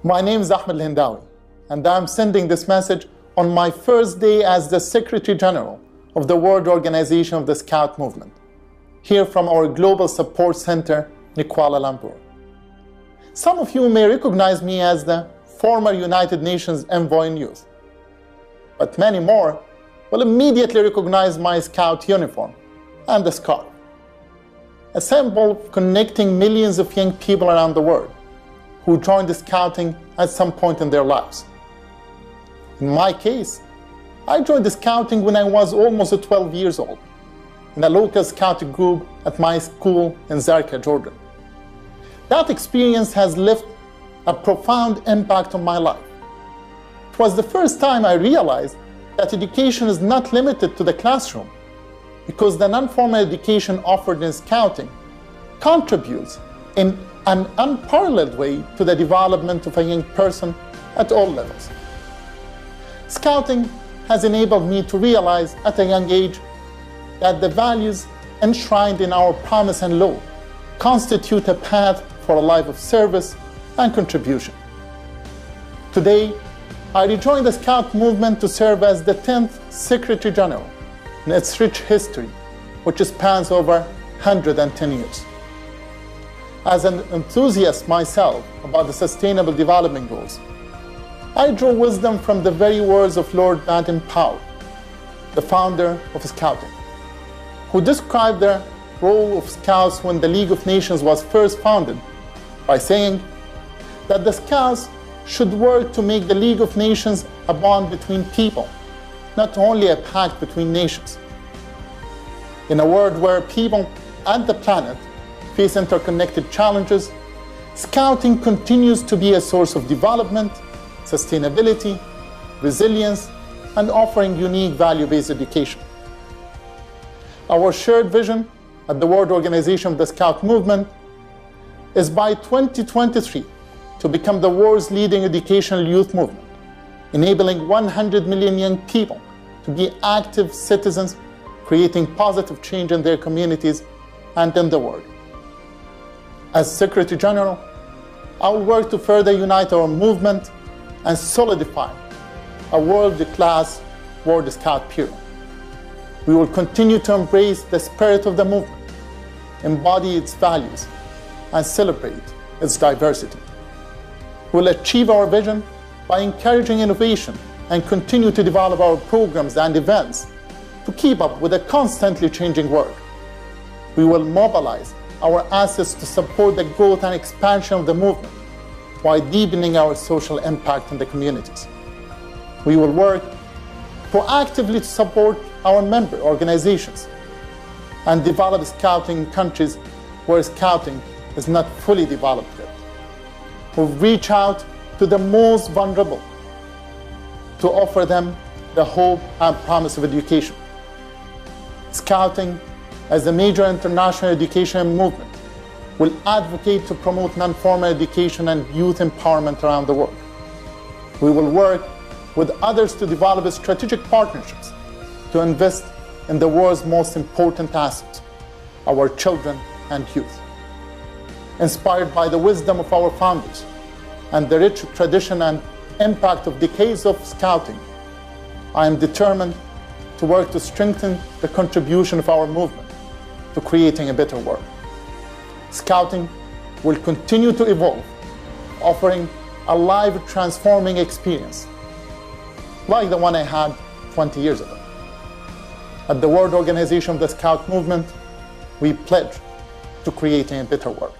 My name is Ahmad Al-Hendawi, and I'm sending this message on my first day as the Secretary General of the World Organization of the Scout Movement, here from our Global Support Center in Kuala Lumpur. Some of you may recognize me as the former United Nations Envoy in Youth, but many more will immediately recognize my Scout uniform and the scarf, a symbol connecting millions of young people around the world who joined the Scouting at some point in their lives. In my case, I joined the Scouting when I was almost 12 years old, in a local Scouting group at my school in Zarqa, Jordan. That experience has left a profound impact on my life. It was the first time I realized that education is not limited to the classroom, because the non-formal education offered in Scouting contributes in an unparalleled way to the development of a young person at all levels. Scouting has enabled me to realize at a young age that the values enshrined in our promise and law constitute a path for a life of service and contribution. Today, I rejoin the Scout movement to serve as the 10th Secretary General in its rich history, which spans over 110 years. As an enthusiast myself about the Sustainable Development Goals, I draw wisdom from the very words of Lord Baden-Powell, the founder of Scouting, who described the role of Scouts when the League of Nations was first founded by saying that the Scouts should work to make the League of Nations a bond between people, not only a pact between nations. In a world where people and the planet face interconnected challenges, Scouting continues to be a source of development, sustainability, resilience, and offering unique value-based education. Our shared vision at the World Organization of the Scout Movement is by 2023 to become the world's leading educational youth movement, enabling 100 million young people to be active citizens, creating positive change in their communities and in the world. As Secretary General, I will work to further unite our movement and solidify a world-class World Scout period. We will continue to embrace the spirit of the movement, embody its values, and celebrate its diversity. We will achieve our vision by encouraging innovation and continue to develop our programs and events to keep up with a constantly changing world. We will mobilize our assets to support the growth and expansion of the movement while deepening our social impact in the communities. We will work proactively to support our member organizations and develop Scouting in countries where Scouting is not fully developed yet. We'll reach out to the most vulnerable to offer them the hope and promise of education. Scouting, as a major international education movement, will advocate to promote non-formal education and youth empowerment around the world. We will work with others to develop strategic partnerships to invest in the world's most important assets, our children and youth. Inspired by the wisdom of our founders and the rich tradition and impact of decades of Scouting, I am determined to work to strengthen the contribution of our movement to creating a better world. Scouting will continue to evolve, offering a live, transforming experience like the one I had 20 years ago. At the World Organization of the Scout Movement, we pledge to creating a better world.